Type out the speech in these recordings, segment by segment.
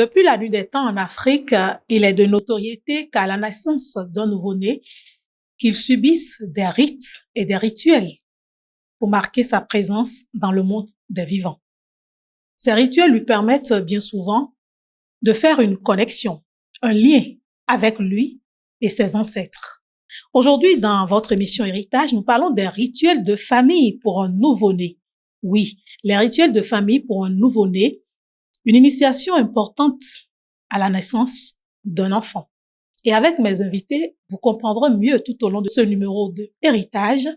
Depuis la nuit des temps en Afrique, il est de notoriété qu'à la naissance d'un nouveau-né, qu'il subisse des rites et des rituels pour marquer sa présence dans le monde des vivants. Ces rituels lui permettent bien souvent de faire une connexion, un lien avec lui et ses ancêtres. Aujourd'hui, dans votre émission Héritage, nous parlons des rituels de famille pour un nouveau-né. Oui, les rituels de famille pour un nouveau-né, une initiation importante à la naissance d'un enfant. Et avec mes invités, vous comprendrez mieux tout au long de ce numéro de Héritage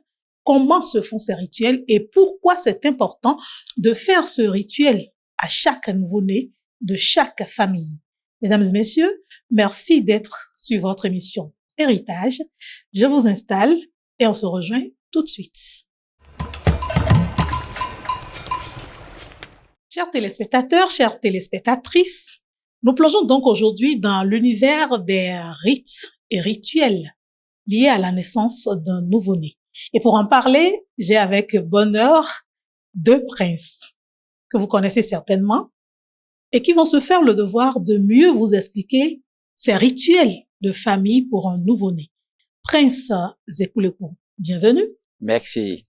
comment se font ces rituels et pourquoi c'est important de faire ce rituel à chaque nouveau-né de chaque famille. Mesdames et messieurs, merci d'être sur votre émission Héritage. Je vous installe et on se rejoint tout de suite. Chers téléspectateurs, chères téléspectatrices, nous plongeons donc aujourd'hui dans l'univers des rites et rituels liés à la naissance d'un nouveau-né. Et pour en parler, j'ai avec bonheur deux princes que vous connaissez certainement et qui vont se faire le devoir de mieux vous expliquer ces rituels de famille pour un nouveau-né. Prince Zekuleku, bienvenue. Merci.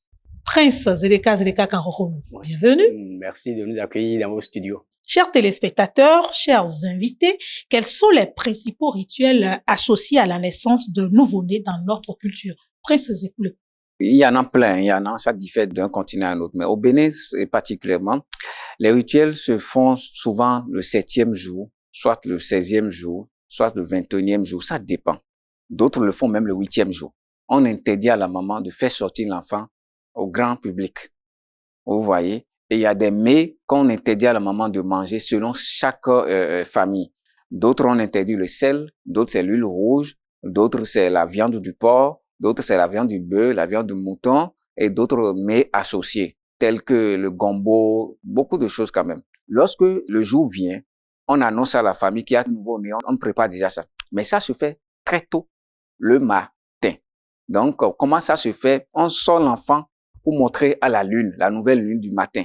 Prince Zeleka Kanrokonou, bienvenue. Merci de nous accueillir dans vos studios. Chers téléspectateurs, chers invités, quels sont les principaux rituels associés à la naissance de nouveau-né dans notre culture? Prince Zekuleku. Il y en a plein, ça diffère d'un continent à un autre. Mais au Bénin, particulièrement, les rituels se font souvent le 7e jour, soit le 16e jour, soit le 21e jour, ça dépend. D'autres le font même le 8e jour. On interdit à la maman de faire sortir l'enfant au grand public. Vous voyez? Et il y a des mets qu'on interdit à la maman de manger selon chaque famille. D'autres on interdit le sel, d'autres c'est l'huile rouge, d'autres c'est la viande du porc, d'autres c'est la viande du bœuf, la viande du mouton et d'autres mets associés tels que le gombo, beaucoup de choses quand même. Lorsque le jour vient, on annonce à la famille qu'il y a un nouveau-né, on prépare déjà ça. Mais ça se fait très tôt, le matin. Donc, comment ça se fait? On sort l'enfant pour montrer à la lune, la nouvelle lune du matin.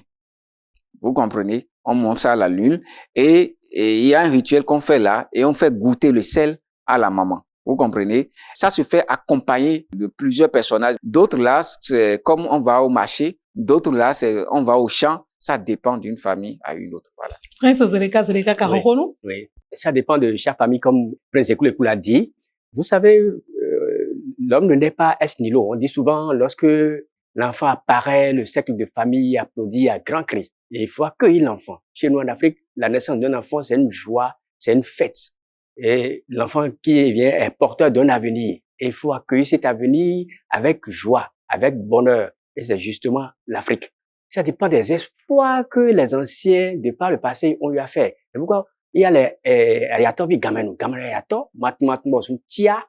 Vous comprenez? On montre ça à la lune et il y a un rituel qu'on fait là et on fait goûter le sel à la maman. Vous comprenez? Ça se fait accompagné de plusieurs personnages. D'autres là, c'est comme on va au marché. D'autres là, c'est on va au champ. Ça dépend d'une famille à une autre. Voilà. Prince Zeleka Karokonou. Oui, ça dépend de chaque famille, comme Prince Zekuleku l'a dit. Vous savez, l'homme ne naît pas est nihilo. On dit souvent, lorsque l'enfant apparaît, le cercle de famille applaudit à grands cris. Et il faut accueillir l'enfant. Chez nous en Afrique, la naissance d'un enfant, c'est une joie, c'est une fête. Et l'enfant qui vient est porteur d'un avenir. Et il faut accueillir cet avenir avec joie, avec bonheur. Et c'est justement l'Afrique. Ça dépend des espoirs que les anciens, de par le passé, ont eu à faire. Et pourquoi? Il y a les ayato vi gamenu, gamenu ayato, matmos tia.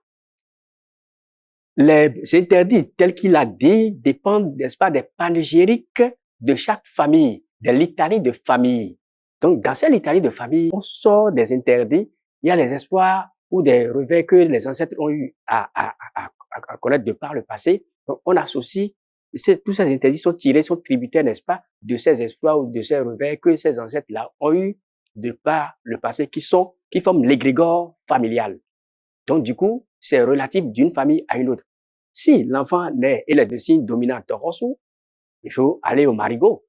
Les interdits, tels qu'il a dit, dépendent, n'est-ce pas, des panégyriques de chaque famille, des litanies de famille. Donc, dans ces litanies de famille, on sort des interdits. Il y a les espoirs ou des revers que les ancêtres ont eu à connaître de par le passé. Donc, on associe, tous ces interdits sont tirés, sont tributaires, n'est-ce pas, de ces espoirs ou de ces revers que ces ancêtres-là ont eu de par le passé, qui forment l'égrégore familial. Donc, du coup, c'est relatif d'une famille à une autre. Si l'enfant naît et est de signe dominant Torosu, il faut aller au marigot.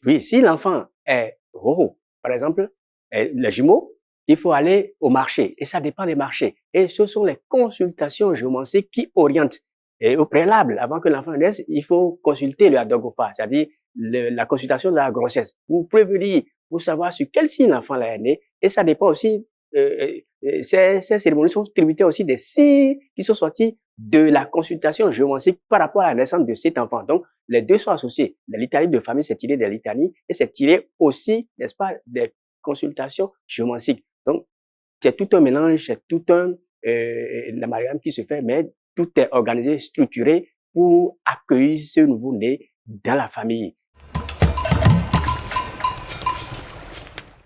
Oui, si l'enfant est Roro, par exemple, les jumeaux, il faut aller au marché. Et ça dépend des marchés. Et ce sont les consultations géomanciques qui orientent. Et au préalable, avant que l'enfant naisse, il faut consulter le Adogofa, c'est-à-dire la consultation de la grossesse. Vous prévenir, pour savoir sur quel signe l'enfant est né. Et ça dépend aussi, ces cérémonies sont tributaires aussi des signes qui sont sortis de la consultation géomancique par rapport à la naissance de cet enfant. Donc, les deux sont associés. La litanie de famille, c'est tiré des litanies et c'est tiré aussi, n'est-ce pas, des consultations géomanciques. Donc, c'est tout un mélange, c'est tout un amalgame qui se fait, mais tout est organisé, structuré pour accueillir ce nouveau-né dans la famille.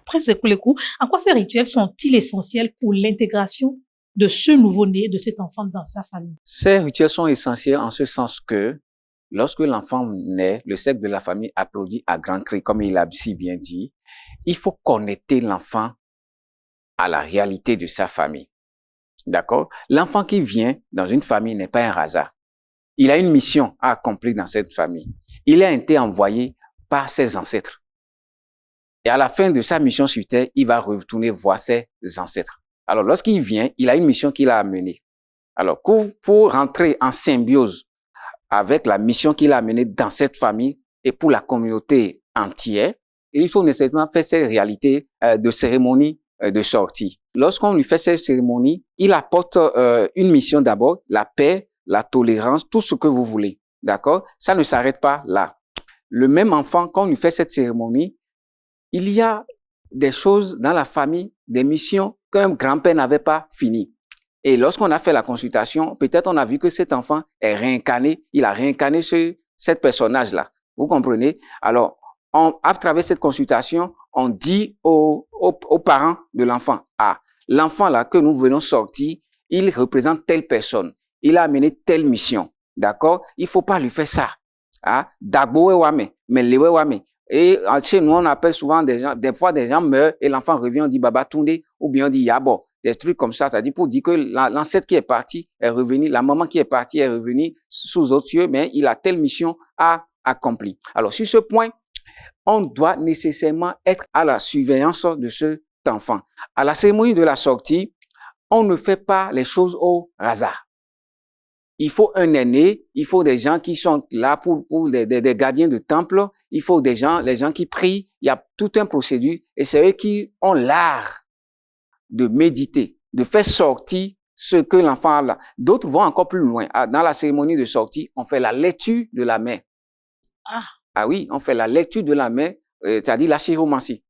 Prince Zekuleku, en quoi ces rituels sont-ils essentiels pour l'intégration de ce nouveau-né, de cet enfant dans sa famille? Ces rituels sont essentiels en ce sens que lorsque l'enfant naît, le cercle de la famille applaudit à grands cris, comme il a si bien dit. Il faut connecter l'enfant à la réalité de sa famille. D'accord? L'enfant qui vient dans une famille n'est pas un hasard. Il a une mission à accomplir dans cette famille. Il a été envoyé par ses ancêtres. Et à la fin de sa mission sur terre, il va retourner voir ses ancêtres. Alors, lorsqu'il vient, il a une mission qu'il a amenée. Alors, pour rentrer en symbiose avec la mission qu'il a amenée dans cette famille et pour la communauté entière, il faut nécessairement faire ces réalités de cérémonie de sortie. Lorsqu'on lui fait ces cérémonies, il apporte une mission d'abord, la paix, la tolérance, tout ce que vous voulez. D'accord? Ça ne s'arrête pas là. Le même enfant, quand on lui fait cette cérémonie, il y a des choses dans la famille, des missions qu'un grand-père n'avait pas finies. Et lorsqu'on a fait la consultation, peut-être on a vu que cet enfant est réincarné, il a réincarné cet personnage-là. Vous comprenez? Alors, à travers cette consultation, on dit aux parents de l'enfant, ah, l'enfant là que nous venons sortir, il représente telle personne, il a amené telle mission, d'accord? Il faut pas lui faire ça. Ah, Dagbo Wame, mais Lewe Wame. Et chez nous, on appelle souvent des fois des gens meurent et l'enfant revient, on dit Baba Tunde, ou bien on dit Yabo. Des trucs comme ça, c'est-à-dire pour dire que l'ancêtre qui est parti est revenu, la maman qui est partie est revenue sous autres cieux, mais il a telle mission à accomplir. Alors, sur ce point, on doit nécessairement être à la surveillance de cet enfant. À la cérémonie de la sortie, on ne fait pas les choses au hasard. Il faut un aîné, il faut des gens qui sont là pour des gardiens de temple, il faut les gens qui prient, il y a tout un procédure, et c'est eux qui ont l'art de méditer, de faire sortir ce que l'enfant a là. D'autres vont encore plus loin. Dans la cérémonie de sortie, on fait la lecture de la main. Ah oui, on fait la lecture de la main, c'est-à-dire la chiromancie.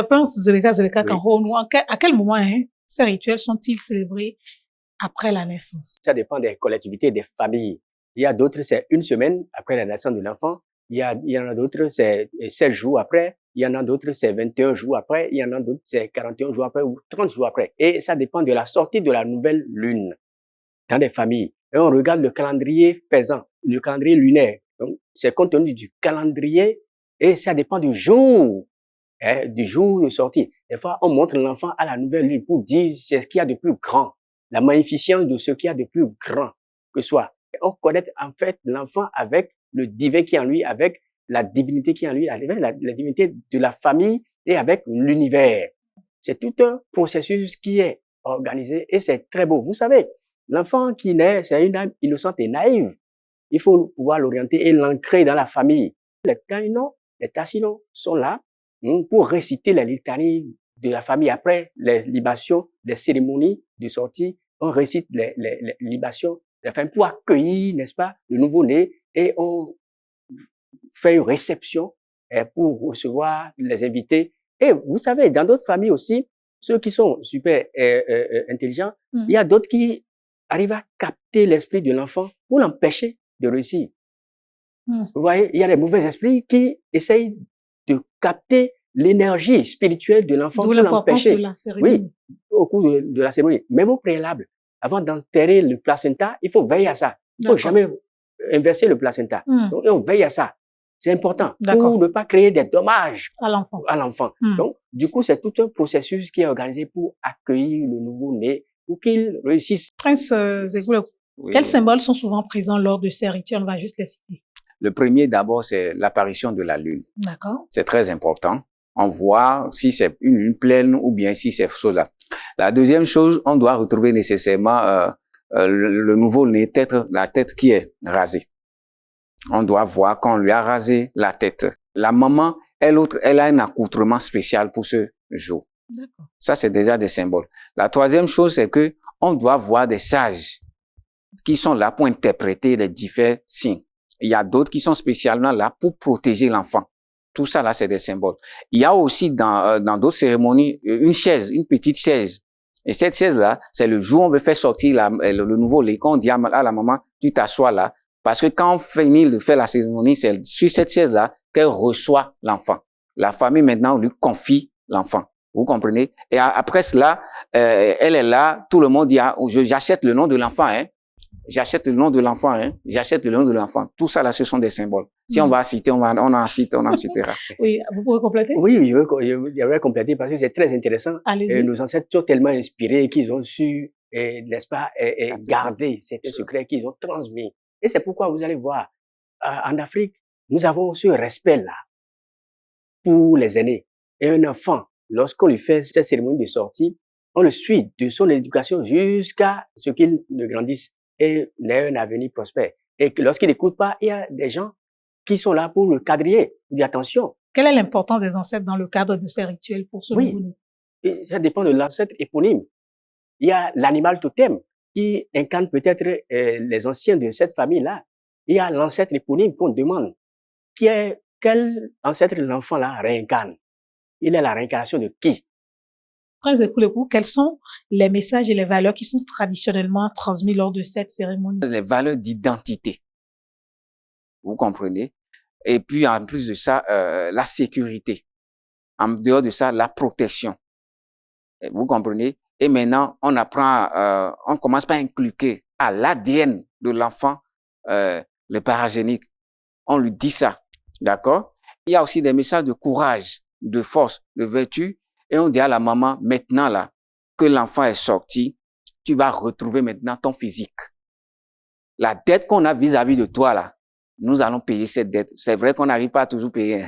Prince Zeleka Oui. Kanhonou, à quel moment ces rituels sont-ils célébrés après la naissance? Ça dépend des collectivités, des familles. Il y a d'autres, c'est une semaine après la naissance de l'enfant. Il y en a d'autres, c'est 7 jours après. Il y en a d'autres, c'est 21 jours après. Il y en a d'autres, c'est 41 jours après ou 30 jours après. Et ça dépend de la sortie de la nouvelle lune dans les familles. Et on regarde le calendrier faisant, le calendrier lunaire. Donc, c'est compte tenu du calendrier et ça dépend du jour de sortie. Des fois, on montre l'enfant à la nouvelle lune pour dire c'est ce qu'il y a de plus grand, la magnificence de ce qu'il y a de plus grand que soit. On connaît en fait l'enfant avec le divin qui est en lui, avec la divinité qui est en lui, la divinité de la famille et avec l'univers. C'est tout un processus qui est organisé et c'est très beau. Vous savez, l'enfant qui naît, c'est une âme innocente et naïve. Il faut pouvoir l'orienter et l'ancrer dans la famille. Les Taïnos, les Tassinos sont là pour réciter les litanies de la famille. Après les libations, les cérémonies de sortie, on récite les libations de la famille pour accueillir, n'est-ce pas, le nouveau-né et on fait une réception pour recevoir les invités. Et vous savez, dans d'autres familles aussi, ceux qui sont super intelligents, il y a d'autres qui arrivent à capter l'esprit de l'enfant pour l'empêcher de réussir. Vous voyez, il y a des mauvais esprits qui essayent de capter l'énergie spirituelle de l'enfant pour l'empêcher. De la cérémonie. Oui, au cours de la cérémonie. Même au préalable, avant d'enterrer le placenta, il faut veiller à ça. Il faut jamais inverser le placenta. Donc, on veille à ça. C'est important pour ne pas créer des dommages à l'enfant. Donc, du coup, c'est tout un processus qui est organisé pour accueillir le nouveau-né, pour qu'il réussisse. Prince Zegoulou, quels symboles sont souvent présents lors de ces rituels? On va juste les citer. Le premier, d'abord, c'est l'apparition de la lune. D'accord. C'est très important. On voit si c'est une lune pleine ou bien si c'est chose-là. La deuxième chose, on doit retrouver nécessairement le nouveau-né, la tête qui est rasée. On doit voir qu'on lui a rasé la tête. La maman, elle a un accoutrement spécial pour ce jour. D'accord. Ça, c'est déjà des symboles. La troisième chose, c'est que on doit voir des sages qui sont là pour interpréter les différents signes. Il y a d'autres qui sont spécialement là pour protéger l'enfant. Tout ça, là, c'est des symboles. Il y a aussi dans d'autres cérémonies une chaise, une petite chaise. Et cette chaise-là, c'est le jour où on veut faire sortir le nouveau-né. Quand on dit à la maman, tu t'assois là. Parce que quand on finit de faire la cérémonie, c'est sur cette chaise-là qu'elle reçoit l'enfant. La famille, maintenant, lui confie l'enfant. Vous comprenez? Et après cela, elle est là, tout le monde dit, j'achète le nom de l'enfant, hein. J'achète le nom de l'enfant, hein. J'achète le nom de l'enfant. Tout ça, là, ce sont des symboles. Si on va citer, on en cite, on en citera. Oui, vous pouvez compléter? Oui, je vais compléter parce que c'est très intéressant. Allez-y. Nos ancêtres sont tellement inspirés qu'ils ont su, n'est-ce pas, garder certains secrets qu'ils ont transmis. Et c'est pourquoi vous allez voir, en Afrique, nous avons ce respect-là pour les aînés. Et un enfant, lorsqu'on lui fait cette cérémonie de sortie, on le suit de son éducation jusqu'à ce qu'il ne grandisse et n'ait un avenir prospère. Et que lorsqu'il n'écoute pas, il y a des gens qui sont là pour le quadriller. Il dit attention. Quelle est l'importance des ancêtres dans le cadre de ces rituels pour ce nouveau-né? Et ça dépend de l'ancêtre éponyme. Il y a l'animal totem qui incarne peut-être les anciens de cette famille-là. Il y a l'ancêtre éponyme qu'on demande. Quel ancêtre l'enfant-là réincarne? Il est la réincarnation de qui? Prince Ekoulekou, quels sont les messages et les valeurs qui sont traditionnellement transmis lors de cette cérémonie? Les valeurs d'identité. Vous comprenez? Et puis, en plus de ça, la sécurité. En dehors de ça, la protection. Vous comprenez? Et maintenant, on apprend, on commence par inculquer à l'ADN de l'enfant le paragénique. On lui dit ça. D'accord? Il y a aussi des messages de courage, de force, de vertu. Et on dit à la maman, maintenant là, que l'enfant est sorti, tu vas retrouver maintenant ton physique. La dette qu'on a vis-à-vis de toi là, nous allons payer cette dette. C'est vrai qu'on n'arrive pas à toujours payer.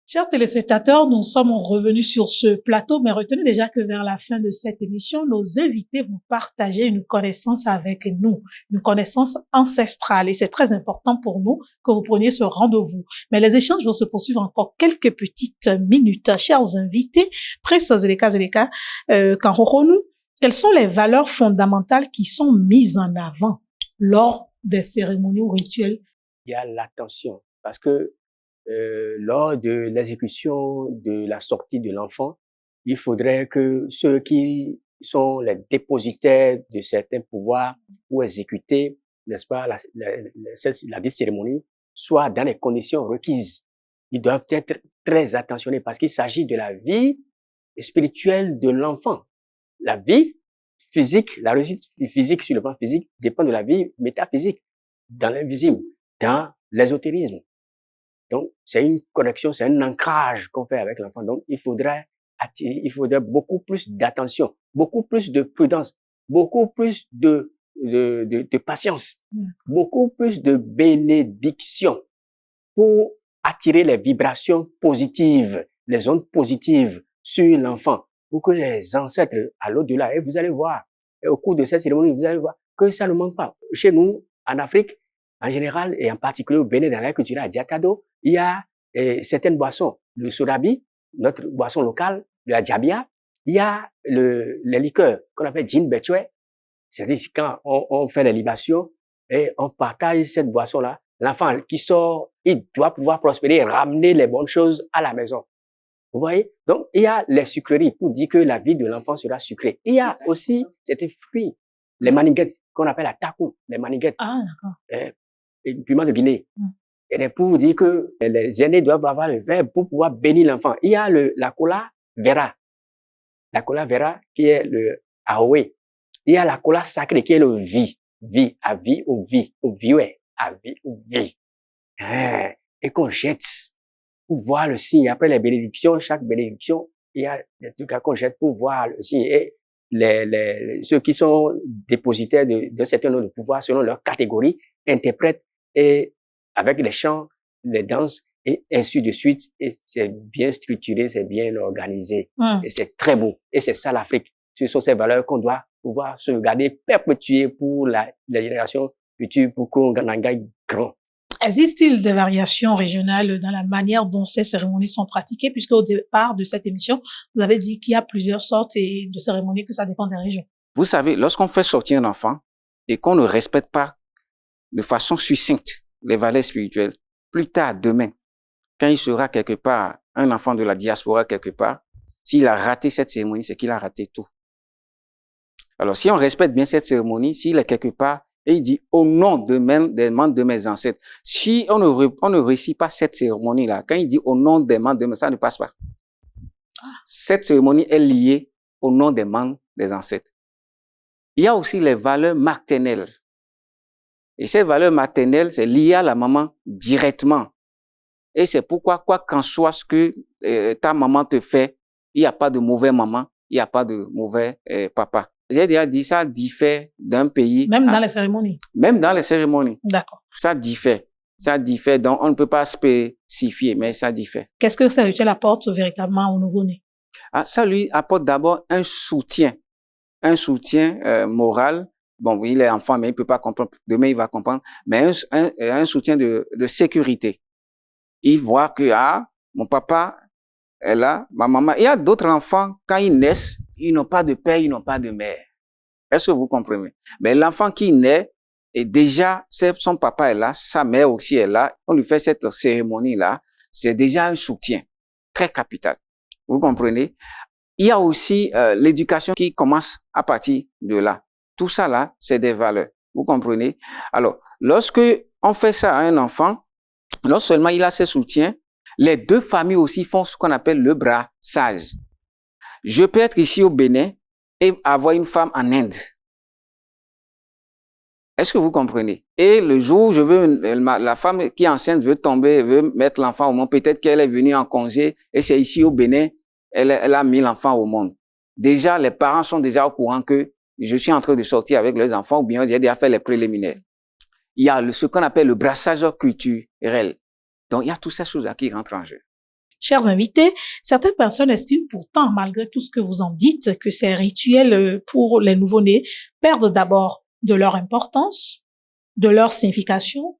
Chers téléspectateurs, nous sommes revenus sur ce plateau, mais retenez déjà que vers la fin de cette émission, nos invités vont partager une connaissance avec nous, une connaissance ancestrale. Et c'est très important pour nous que vous preniez ce rendez-vous. Mais les échanges vont se poursuivre encore quelques petites minutes. Chers invités, Prince Zeleka, Kanrokonu, quelles sont les valeurs fondamentales qui sont mises en avant lors des cérémonies ou rituels? Il y a l'attention, parce que lors de l'exécution de la sortie de l'enfant, il faudrait que ceux qui sont les dépositaires de certains pouvoirs pour exécuter, n'est-ce pas, la dite cérémonie, soient dans les conditions requises. Ils doivent être très attentionnés parce qu'il s'agit de la vie spirituelle de l'enfant. La vie physique, la réussite physique sur le plan physique dépend de la vie métaphysique, dans l'invisible, dans l'ésotérisme. Donc, c'est une connexion, c'est un ancrage qu'on fait avec l'enfant. Donc, il faudrait beaucoup plus d'attention, beaucoup plus de prudence, beaucoup plus de patience, beaucoup plus de bénédiction pour attirer les vibrations positives, les ondes positives sur l'enfant, pour que les ancêtres à l'au-delà, et vous allez voir, et au cours de cette cérémonie, vous allez voir que ça ne manque pas. Chez nous, en Afrique, en général, et en particulier au Bénin, dans la culture à Diakado, il y a certaines boissons. Le sodabi, notre boisson locale, la djabia. Il y a les liqueurs qu'on appelle gin betchwe. C'est-à-dire quand on fait les libations et on partage cette boisson-là, l'enfant qui sort, il doit pouvoir prospérer et ramener les bonnes choses à la maison. Vous voyez? Donc, il y a les sucreries pour dire que la vie de l'enfant sera sucrée. Il y a aussi certains fruits, les maniguettes, qu'on appelle la takou, les maniguettes. Ah, d'accord. Piment de Guinée. Et pour vous dire que les aînés doivent avoir le verbe pour pouvoir bénir l'enfant. Il y a la cola vera. La cola vera qui est le aoué. Il y a la cola sacrée qui est le vie. Vie, à vie ou vie. Ou vie, ouais. À vie ou vie. Et qu'on jette pour voir le signe. Après les bénédictions, chaque bénédiction, il y a des trucs qu'on jette pour voir le signe. Et ceux qui sont dépositaires d'un certain nombre de pouvoirs selon leur catégorie interprètent et avec les chants, les danses et ainsi de suite. Et c'est bien structuré, c'est bien organisé. Et c'est très beau. Et c'est ça l'Afrique. Ce sont ces valeurs qu'on doit pouvoir sauvegarder, perpétuer pour la génération future pour qu'on en gagne grand. Existe-t-il des variations régionales dans la manière dont ces cérémonies sont pratiquées? Puisque au départ de cette émission, vous avez dit qu'il y a plusieurs sortes de cérémonies, que ça dépend des régions. Vous savez, lorsqu'on fait sortir un enfant et qu'on ne respecte pas de façon succincte les valeurs spirituelles, plus tard, demain, quand il sera quelque part, un enfant de la diaspora quelque part, s'il a raté cette cérémonie, c'est qu'il a raté tout. Alors, si on respecte bien cette cérémonie, s'il est quelque part, et il dit, au nom des membres de mes ancêtres, si on ne réussit pas cette cérémonie-là, quand il dit au nom des membres de mes ancêtres, ça ne passe pas. Cette cérémonie est liée au nom des membres des ancêtres. Il y a aussi les valeurs maternelles. Et ces valeurs maternelles, c'est lié à la maman directement. Et c'est pourquoi, quoi qu'en soit ce que ta maman te fait, il n'y a pas de mauvais maman, il n'y a pas de mauvais papa. J'ai déjà dit, ça diffère d'un pays. Même dans les cérémonies. Même dans les cérémonies. D'accord. Ça diffère. Ça diffère. Donc, on ne peut pas spécifier, mais ça diffère. Qu'est-ce que ces rituels apportent véritablement au nouveau-né? Ça lui apporte d'abord un soutien moral. Bon, il est enfant, mais il peut pas comprendre. Demain, il va comprendre. Mais un soutien de sécurité. Il voit que, mon papa est là, ma maman. Il y a d'autres enfants, quand ils naissent, ils n'ont pas de père, ils n'ont pas de mère. Est-ce que vous comprenez? Mais l'enfant qui naît, et déjà, son papa est là, sa mère aussi est là, on lui fait cette cérémonie-là, c'est déjà un soutien très capital. Vous comprenez? Il y a aussi l'éducation qui commence à partir de là. Tout ça là, c'est des valeurs. Vous comprenez? Alors, lorsque on fait ça à un enfant, non seulement il a ses soutiens, les deux familles aussi font ce qu'on appelle le brassage. Je peux être ici au Bénin et avoir une femme en Inde. Est-ce que vous comprenez? Et le jour où je veux, la femme qui est enceinte veut tomber, veut mettre l'enfant au monde, peut-être qu'elle est venue en congé et c'est ici au Bénin, elle a mis l'enfant au monde. Déjà, les parents sont déjà au courant que je suis en train de sortir avec les enfants ou bien j'ai déjà fait les préliminaires. Il y a ce qu'on appelle le brassage culturel. Donc, il y a toutes ces choses-là qui rentrent en jeu. Chers invités, certaines personnes estiment pourtant, malgré tout ce que vous en dites, que ces rituels pour les nouveau-nés perdent d'abord de leur importance, de leur signification,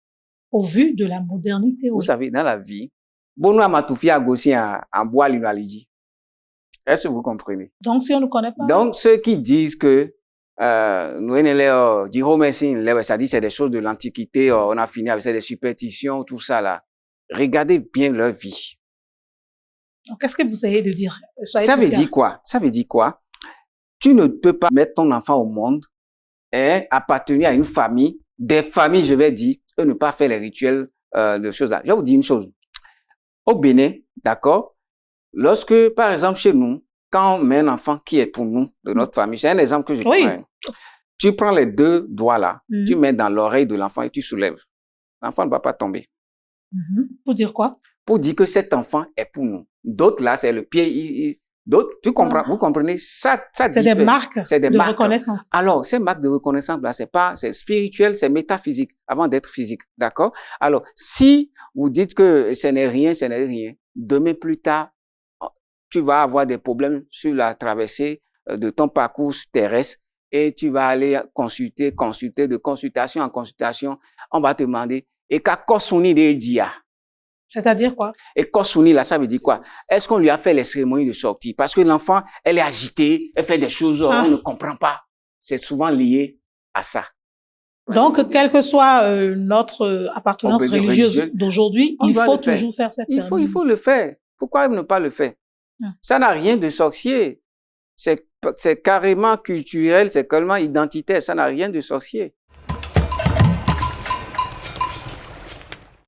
au vu de la modernité. Vous savez, dans la vie, Bono Amatoufi a gossi en bois l'unaliji. Est-ce que vous comprenez? Donc, si on ne connaît pas. Donc, ceux qui disent que nous, ça dit c'est des choses de l'Antiquité, on a fini avec des superstitions, tout ça là. Regardez bien leur vie. Qu'est-ce que vous essayez de dire? Ça veut dire quoi? Ça veut dire quoi? Tu ne peux pas mettre ton enfant au monde et appartenir à une famille, des familles, je vais dire, et ne pas faire les rituels de choses là. Je vais vous dire une chose. Au Bénin, d'accord, lorsque, par exemple, chez nous, quand on met un enfant qui est pour nous, de notre famille, c'est un exemple que je prends. Tu prends les deux doigts là, tu mets dans l'oreille de l'enfant et tu soulèves. L'enfant ne va pas tomber. Pour dire quoi? Pour dire que cet enfant est pour nous. D'autres là, c'est le pied. D'autres, tu comprends, vous comprenez? Ça c'est des marques de reconnaissance. Alors, ces marques de reconnaissance là, c'est spirituel, c'est métaphysique avant d'être physique, d'accord? Alors, si vous dites que ce n'est rien, demain plus tard, tu vas avoir des problèmes sur la traversée de ton parcours terrestre et tu vas aller consulter, de consultation en consultation, on va te demander et qu'à Kosuni de Dia. C'est-à-dire quoi? Et Kosuni, là, ça veut dire quoi? Est-ce qu'on lui a fait les cérémonies de sortie? Parce que l'enfant, elle est agitée, elle fait des choses, on ne comprend pas. C'est souvent lié à ça. Donc, quelle que soit notre appartenance religieuse d'aujourd'hui, il faut toujours faire cette cérémonie. Il faut le faire. Pourquoi ne pas le faire? Ça n'a rien de sorcier. C'est carrément culturel, c'est carrément identitaire. Ça n'a rien de sorcier.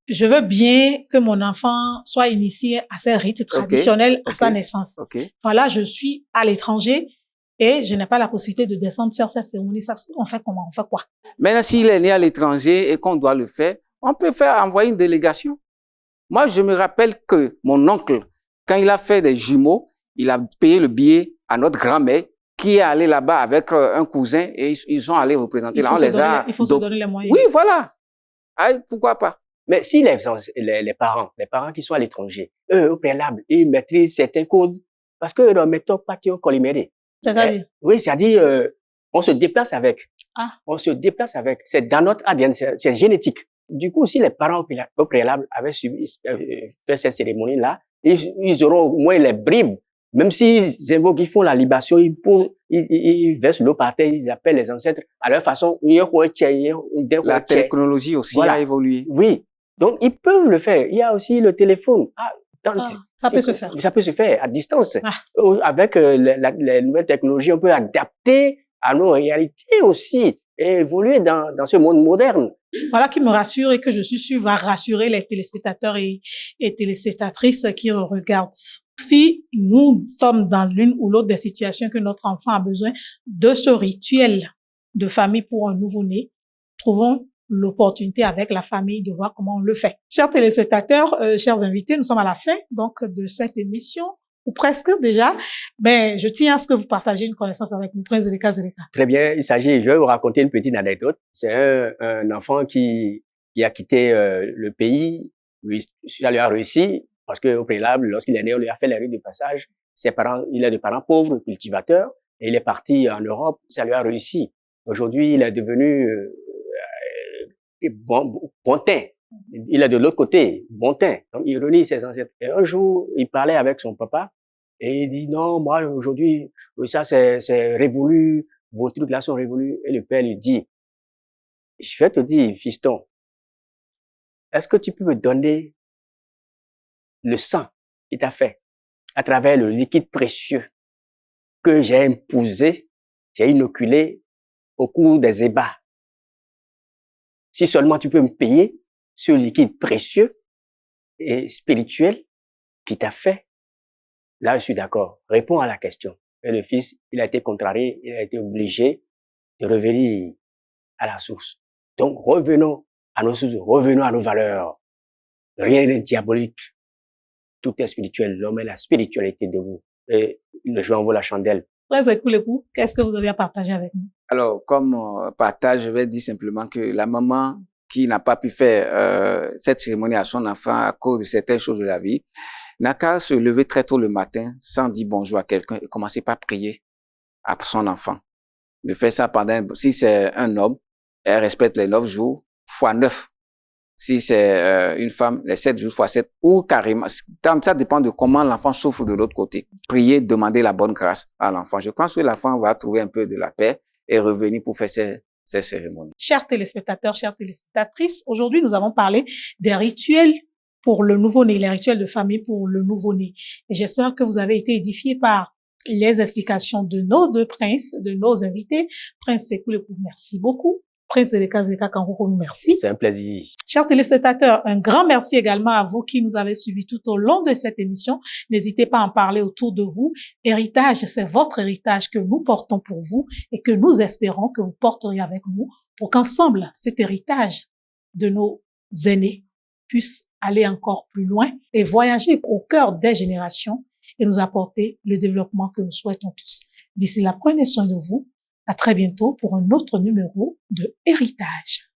Je veux bien que mon enfant soit initié à ces rites traditionnels à sa naissance. Voilà, je suis à l'étranger et je n'ai pas la possibilité de descendre faire cette cérémonie. On fait comment? On fait quoi? Maintenant, s'il est né à l'étranger et qu'on doit le faire, on peut envoyer une délégation. Moi, je me rappelle que mon oncle, quand il a fait des jumeaux, il a payé le billet à notre grand-mère qui est allée là-bas avec un cousin et ils sont allés représenter. Il faut se donner les moyens. Oui, voilà. Pourquoi pas? Mais si les parents qui sont à l'étranger, eux, au préalable, ils maîtrisent certains codes, parce que leur méthode pas qui ont coliméré. C'est-à-dire? Oui, c'est-à-dire, on se déplace avec. On se déplace avec. C'est dans notre ADN, c'est génétique. Du coup, si les parents au préalable avaient fait cette cérémonie-là, ils auront au moins les bribes. Même s'ils invoquent, ils font la libation, ils versent l'eau par terre, ils appellent les ancêtres à leur façon. La technologie aussi a évolué. Oui. Donc, ils peuvent le faire. Il y a aussi le téléphone. Ça peut se faire. Ça peut se faire à distance. Avec les nouvelles technologies, on peut adapter à nos réalités aussi et évoluer dans ce monde moderne. Voilà qui me rassure et que je suis sûre va rassurer les téléspectateurs et téléspectatrices qui regardent. Si nous sommes dans l'une ou l'autre des situations que notre enfant a besoin de ce rituel de famille pour un nouveau-né, trouvons l'opportunité avec la famille de voir comment on le fait. Chers téléspectateurs, chers invités, nous sommes à la fin donc de cette émission, ou presque déjà. Mais je tiens à ce que vous partagez une connaissance avec nous, Prince Zeleka Zeleka. Très bien, je vais vous raconter une petite anecdote. C'est un enfant qui a quitté le pays, ça lui a réussi, parce qu'au préalable, lorsqu'il est né, on lui a fait les rites de passage. Ses parents, il est de parents pauvres, cultivateurs, et il est parti en Europe, ça lui a réussi. Aujourd'hui, il est devenu bon teint. Il est de l'autre côté, bon teint. Donc, il renie ses ancêtres. Et un jour, il parlait avec son papa et il dit, non, moi, aujourd'hui, ça, c'est révolu. Vos trucs là sont révolus. Et le père lui dit, je vais te dire, fiston, est-ce que tu peux me donner le sang qui t'a fait à travers le liquide précieux que j'ai imposé, j'ai inoculé au cours des ébats? Si seulement tu peux me payer ce liquide précieux et spirituel qui t'a fait, là, je suis d'accord. Réponds à la question. Et le fils, il a été contrarié, il a été obligé de revenir à la source. Donc, revenons à nos sources, revenons à nos valeurs. Rien n'est diabolique. Tout est spirituel. L'homme est la spiritualité de vous. Et le jour en vaut la chandelle. Prince Ekoulekou, qu'est-ce que vous avez à partager avec nous? Alors, comme partage, je vais dire simplement que la maman qui n'a pas pu faire cette cérémonie à son enfant à cause de certaines choses de la vie, n'a qu'à se lever très tôt le matin sans dire bonjour à quelqu'un et commencer par prier à son enfant. De faire ça si c'est un homme, elle respecte les 9 jours fois 9. Si c'est une femme, les 7 jours fois 7, ou carrément, ça dépend de comment l'enfant souffre de l'autre côté. Prier, demander la bonne grâce à l'enfant. Je pense que l'enfant va trouver un peu de la paix et revenir pour faire ces cérémonies. Chers téléspectateurs, chères téléspectatrices, aujourd'hui, nous avons parlé des rituels pour le nouveau-né, les rituels de famille pour le nouveau-né. Et j'espère que vous avez été édifiés par les explications de nos deux princes, de nos invités. Prince Ekoulekou, merci beaucoup. Prince Zeleka Zeleka Kangourou, merci. C'est un plaisir. Chers téléspectateurs, un grand merci également à vous qui nous avez suivis tout au long de cette émission. N'hésitez pas à en parler autour de vous. Héritage, c'est votre héritage que nous portons pour vous et que nous espérons que vous porterez avec nous pour qu'ensemble, cet héritage de nos aînés puisse aller encore plus loin et voyager au cœur des générations et nous apporter le développement que nous souhaitons tous. D'ici là, prenez soin de vous. À très bientôt pour un autre numéro de Héritage.